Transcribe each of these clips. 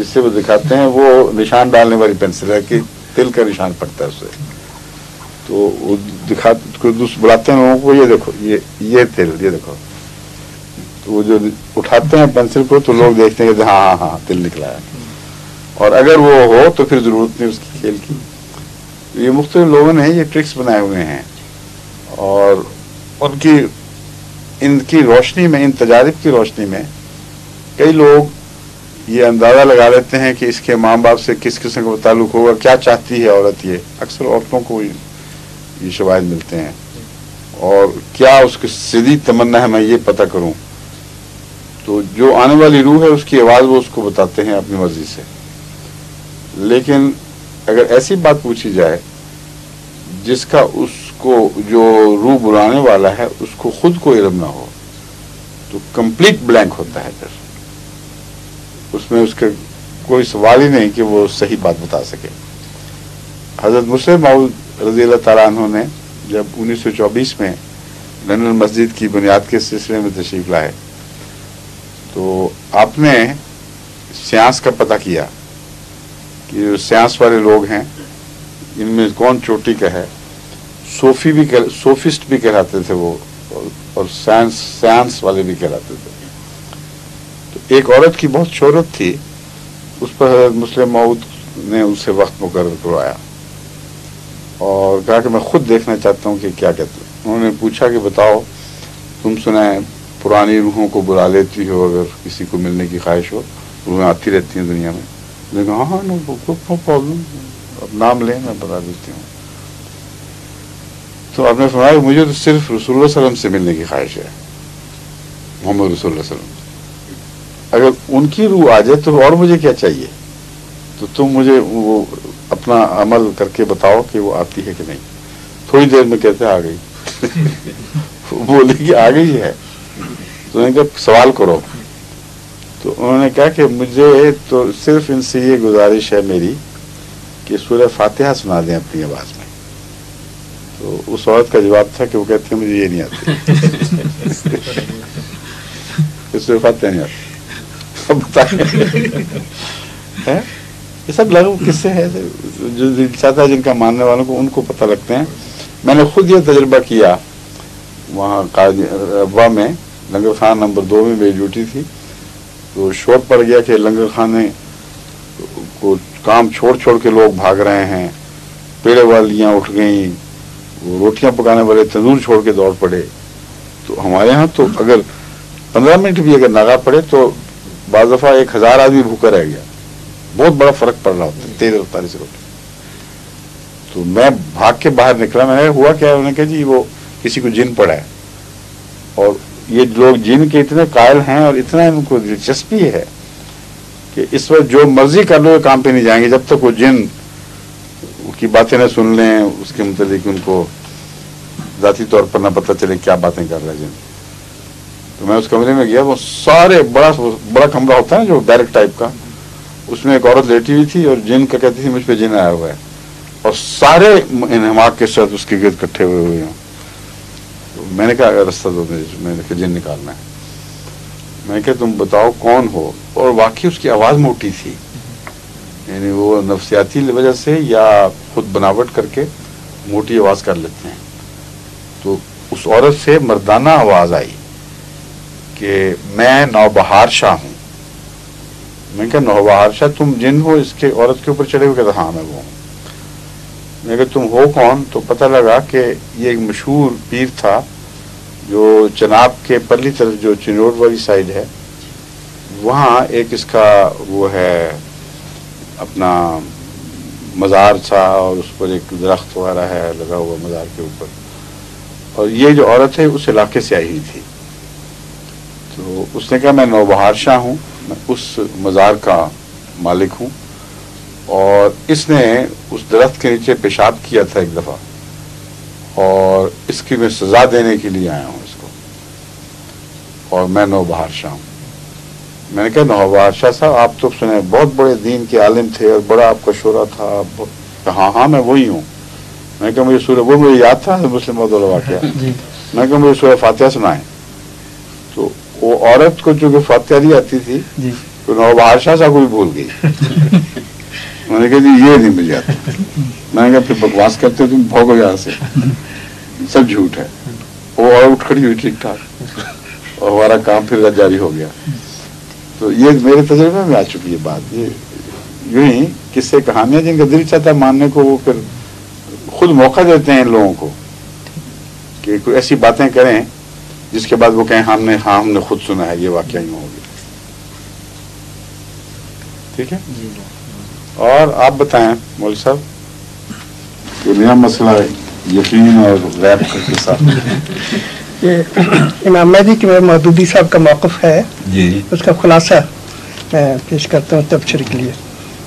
जिससे वो दिखाते हैं, वो निशान डालने वाली पेंसिल है कि तिल का निशान पड़ता है उससे। तो वो बुलाते हैं लोगों को, ये देखो ये तिल, ये देखो। तो वो जो उठाते हैं पेंसिल को तो लोग देखते हैं कि हाँ हाँ हाँ तिल निकला है, और अगर वो हो तो फिर जरूरत नहीं उसकी खेल की। ये मुख्तलिफ लोगों ने ये ट्रिक्स बनाए हुए हैं, और उनकी इनकी रोशनी में, इन तजारिब की रोशनी में कई लोग ये अंदाज़ा लगा लेते हैं कि इसके माँ बाप से किस किस्म का ताल्लुक होगा, क्या चाहती है औरत। ये अक्सर औरतों को ये शवाहिद मिलते हैं, और क्या उसकी सीधी तमन्ना है मैं ये पता करूं। तो जो आने वाली रूह है उसकी आवाज़ वो उसको बताते हैं अपनी मर्जी से। लेकिन अगर ऐसी बात पूछी जाए जिसका उसको, जो रूह बुलाने वाला है उसको खुद को इल्म ना हो, तो कंप्लीट ब्लैंक होता है। फिर उसमें उसका कोई सवाल ही नहीं कि वो सही बात बता सके। हज़रत मुस्लिम मऊद रज़ी अल्लाह तआला अन्हु ने जब 1924 में लंदन मस्जिद की बुनियाद के सिलसिले में तशरीफ लाए, तो आपने सियांस का पता किया कि जो सियांस वाले लोग हैं इनमें कौन चोटी का है। सोफिस्ट भी कहलाते थे वो, और साइंस वाले भी कहलाते थे। तो एक औरत की बहुत शोहरत थी, उस पर हज़रत मुस्लिम मऊद ने उसे वक्त मुकर्रर करवाया और कहा कि मैं खुद देखना चाहता हूँ कि क्या कहते हैं। उन्होंने पूछा कि बताओ, तुम सुना है पुरानी रूहों को बुला लेती हो, अगर किसी को मिलने की ख्वाहिश हो, रूहें आती रहती हैं दुनिया में। लेकिन हाँ हाँ नो प्रॉब्लम, अब नाम लें मैं बता देती हूँ। तो आपने फरमाया मुझे तो सिर्फ रसूलुल्लाह सल्लल्लाहु अलैहि वसल्लम से मिलने की ख्वाहिश है, मोहम्मद रसूलुल्लाह सल्लल्लाहु अलैहि वसल्लम। अगर उनकी रूह आ जाए तो और मुझे क्या चाहिए। तो तुम मुझे वो अपना अमल करके बताओ कि वो आती है कि नहीं। थोड़ी देर में कहते आ गई बोली कि आ गई है। तो उन्होंने कहा सवाल करो। तो उन्होंने कहा कि मुझे तो सिर्फ इनसे ये गुजारिश है मेरी कि सूरह फातिहा सुना दें अपनी आवाज़ में। तो उस औरत का जवाब था कि वो कहती है मुझे ये नहीं आती सूरह फातिहा नहीं आती। अब बताएं है ये सब लघु किस्से हैं जो दिल चाहता है जिनका मानने वालों को उनको पता लगते हैं। मैंने खुद ये तजुर्बा किया, वहाँ अब्बा में लंगर खाना नंबर 2 में मेरी ड्यूटी थी। तो शोर पड़ गया कि लंगर खाने को काम छोड़ छोड़ के लोग भाग रहे हैं, पेड़े वालियाँ उठ गई, वो रोटियाँ पकाने वाले तंदूर छोड़ के दौड़ पड़े। तो हमारे यहाँ तो अगर 15 मिनट भी अगर नागा पड़े तो बाज़ दफ़ा 1000 आदमी भूखा रह गया। बहुत बड़ा फर्क पड़ रहा होता है तेज रफ्तारी से रोटी। तो मैं भाग के बाहर निकला, मैंने हुआ क्या, उन्होंने कहा जी वो किसी को जिन पड़ा है। और ये लोग जिन के इतने कायल हैं और इतना इनको दिलचस्पी है कि इस वक्त जो मर्जी कर लो काम पे नहीं जाएंगे जब तक वो जिन की बातें न सुन लें, उसके मुतालिक उनको जाती तौर पर न पता चले क्या बातें कर रहे हैं जिन। तो मैं उस कमरे में गया, वो सारे बड़ा कमरा होता है जो बैरक टाइप का, उसमें एक औरत लेटी हुई थी और जिन का कहती थी मुझ पे जिन आया हुआ है, और सारे इन्हमाक के साथ उसके गिर्द इकट्ठे हुए हैं। तो मैंने कहा रास्ता दो, मैंने कहा जिन निकालना है। मैंने कहा तुम बताओ कौन हो। और वाकई उसकी आवाज़ मोटी थी, यानी वो नफ्सियाती वजह से या खुद बनावट करके मोटी आवाज़ कर लेते हैं। तो उस औरत से मर्दाना आवाज़ आई कि मैं नौबहार शाह हूँ। मैं कहा नौबहार शाह तुम जिन हो इसके औरत के ऊपर चढ़े हुए? कहता हाँ मैं वो हूँ। मैं कहा तुम हो कौन? तो पता लगा कि ये एक मशहूर पीर था जो चनाब के परली तरफ जो चिनोट वाली साइड है, वहाँ एक इसका वो है अपना मज़ार था और उस पर एक दरख्त वगैरह है लगा हुआ मज़ार के ऊपर। और ये जो औरत है उस इलाके से आई हुई थी। तो उसने कहा मैं नौबहार शाह हूँ, मैं उस मज़ार का मालिक हूँ, और इसने उस दरख्त के नीचे पेशाब किया था एक दफ़ा, और इसकी मैं सज़ा देने के लिए आया हूँ इसको, और मैं नौबहार शाह हूँ। मैंने कहा नौबहार शाह साहब आप तो सुने बहुत बड़े दीन के आलिम थे और बड़ा आपका शोरा था। हाँ हाँ मैं वही हूँ। मैंने कहा मुझे सूरह, वो मुझे याद था मुस्लिम वाक़या। मैंने कहा मुझे सूरह फातिहा सुनाएं। तो वो औरत को चूँकि फातिहा नहीं आती थी, तो नौबहार शाह साहब को भी भूल गई। मैंने कहा जी ये नहीं मिल जाता। मैंने कहा फिर बकवास करते हो तुम, भागो यहाँ से, सब झूठ है। वो और उठ खड़ी हुई ठीक ठाक और हमारा काम फिर जारी हो गया। तो ये मेरे तजुर्बे में आ चुकी है बात। ये यूं ही किस्से कहानियां जिनका दिल चाहता है मानने को, वो फिर खुद मौका देते हैं इन लोगों को कि कोई ऐसी बातें करें जिसके बाद वो कहें हमने खुद सुना है, ये वाकया यूं हो गया। ठीक है। और आप बताएं मौलवी साहब, तो नया मसला है यकीन और गैर के साथ। ये इमाम मेहदी के मौदूदी साहब का मौक़िफ़ है जी, उसका खुलासा मैं पेश करता हूँ तबसरे के लिए।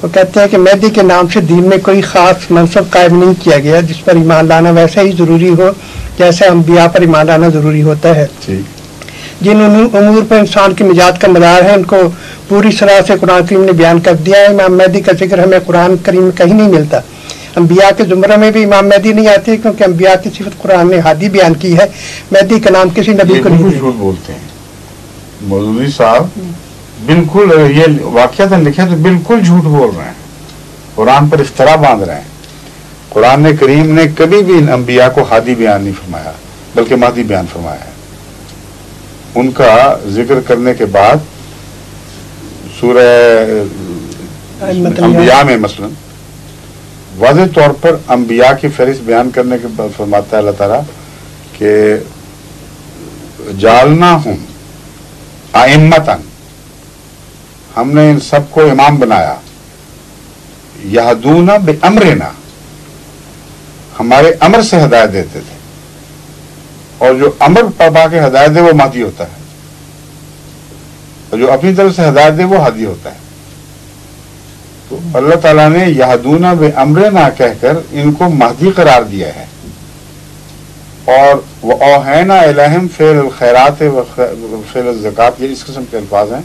वो कहते हैं कि मेहदी के नाम से दीन में कोई ख़ास मनसब कायम नहीं किया गया जिस पर ईमान लाना वैसा ही ज़रूरी हो जैसे अम्बिया पर ईमान लाना ज़रूरी होता है। जिन उमूर पर इंसान की निजात का मदार है उनको पूरी तरह से कुरान करीम ने बयान कर दिया है। इमाम मेहदी का जिक्र हमें कुरान करीम में कहीं नहीं मिलता। अम्बिया के ज़ुमरे में भी इमाम मेहदी नहीं आते क्योंकि अम्बिया की सिफत कुरान ने हादी बयान की है। मेहदी का नाम किसी नबी को नहीं। झूठ बोलते हैं मौलवी साहब, बिल्कुल ये वाक़या लिखे तो बिल्कुल झूठ बोल रहे हैं, कुरान पर इफ्तरा बांध रहे हैं। कुरान करीम ने कभी भी इन अम्बिया को हादी बयान नहीं फरमाया बल्कि महदी बयान फरमाया है। उनका जिक्र करने के बाद सूरह अम्बिया में मसलन वाज़ेह तौर पर अम्बिया की फहरिस्त बयान करने के बाद फरमाता है अल्लाह ताला कि जालना हूं आइम्मतन, हमने इन सबको इमाम बनाया, यहदूना बे अमरना, हमारे अमर से हदायत देते थे। और जो अमर पा के हदायत दे वो महदी होता है, और जो अपनी तरफ से हदायत दे वो हादी होता है। तो अल्लाह ताला ने यहदूना बे अमरना कहकर इनको महदी करार दिया है। और वअौहैना इलैहिम फ़िल खैरात व फ़िल ज़कात, ये इस किस्म के अल्फाज हैं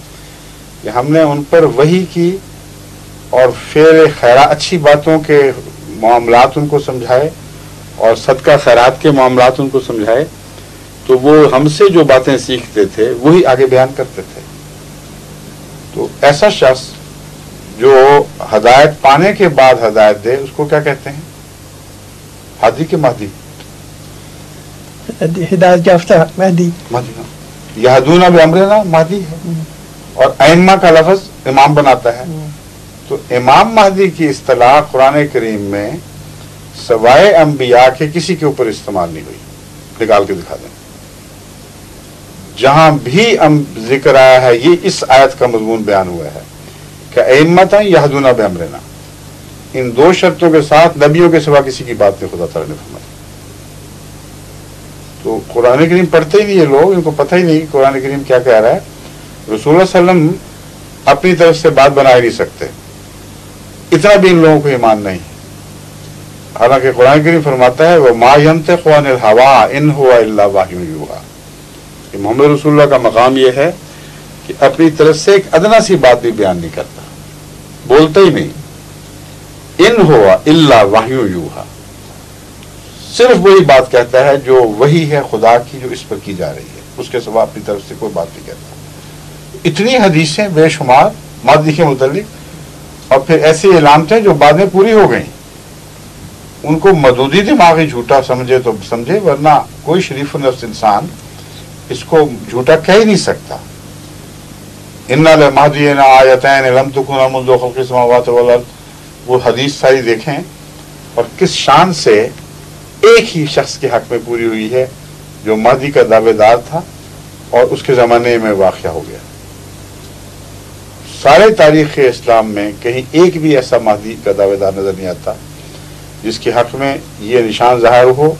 कि हमने उन पर वही की और फ़िल खैरात, अच्छी बातों के मामलात उनको समझाए और सदका खैरात के मामलात उनको समझाए। तो वो हमसे जो बातें सीखते थे वही आगे बयान करते थे। तो ऐसा शख्स जो हदायत पाने के बाद हदायत दे उसको क्या कहते हैं? हादी के महदी, हिदायत याफ्ता महदी। यहदूना बे अमरना महदी है और अइम्मा का लफ्ज इमाम बनाता है। तो इमाम महदी की इस्तिलाह कुरान करीम में सवाए अंबिया के किसी के ऊपर इस्तेमाल नहीं हुई। निकाल के दिखा दें जहां भी जिक्र आया है, ये इस आयत का मजमून बयान हुआ है कि अइम्मतन यहदूना बे अमरना, इन दो शर्तों के साथ नबियों के सिवा किसी की बात नहीं खुदा ताला ने फरमाई। तो कुरान करीम पढ़ते ही नहीं ये लोग, इनको पता ही नहीं कुरान करीम क्या कह रहा है। रसूलुल्लाह सल्लम अपनी तरफ से बात बना ही नहीं सकते, इतना भी इन लोगों को ईमान नहीं। हालांकि कुरान करीम फरमाता है वह मा यंतिक़ु अनिल हवा इन हुवा इल्ला वह्युन यूहा, मोहम्मद रसूलुल्लाह का मकाम यह है कि अपनी तरफ से एक अदना सी बात भी बयान नहीं करता, बोलता ही नहीं। इन हुवा इल्ला वह्युन यूहा, सिर्फ वही बात कहता है जो वही है खुदा की जो इस पर की जा रही है, उसके सिवा अपनी तरफ से कोई बात नहीं कहता। इतनी हदीसें बेशुमार मादी के मुतल्लिक, और फिर ऐसी इलामतें जो बाद में पूरी हो गई। उनको मदूदी दिमागी झूठा समझे तो समझे, वरना कोई शरीफ नफ्स इंसान इसको झूठा कह ही नहीं सकता। इन्ना लमहदीना आयतैन लम तकुना मुंज़ु ख़ल्क़िस समावाति वल अर्ज़, वो हदीस सारी देखें और किस शान से एक ही शख्स के हक में पूरी हुई है जो महदी का दावेदार था और उसके ज़माने में वाक़या हो गया। सारे तारीख़ इस्लाम में कहीं एक भी ऐसा महदी का दावेदार नजर नहीं आता जिसके हक में ये निशान ज़ाहिर हो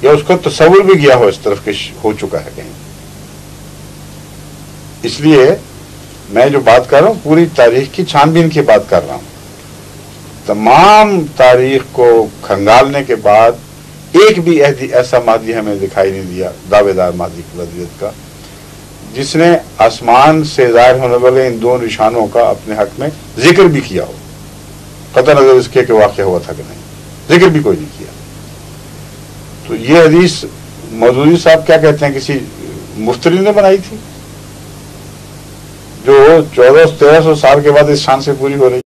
या उसका तसव्वुर भी गया हो इस तरफ के हो चुका है कहीं। इसलिए मैं जो बात कर रहा हूँ पूरी तारीख की छानबीन की बात कर रहा हूँ। तमाम तारीख को खंगालने के बाद एक भी ऐसा महदी हमें दिखाई नहीं दिया, दावेदार महदी की वज़ीयत का, जिसने आसमान से ज़ाहिर होने वाले इन दो निशानों का अपने हक में जिक्र भी किया हो, कतई नज़र इसके कि वाक़या हुआ था कि नहीं, जिक्र भी कोई नहीं किया। तो ये हदीस मौदूदी साहब क्या कहते हैं किसी मुफ्तरी ने बनाई थी? جو 1400-1300 سال کے بعد اس شان سے پوری ہو رہی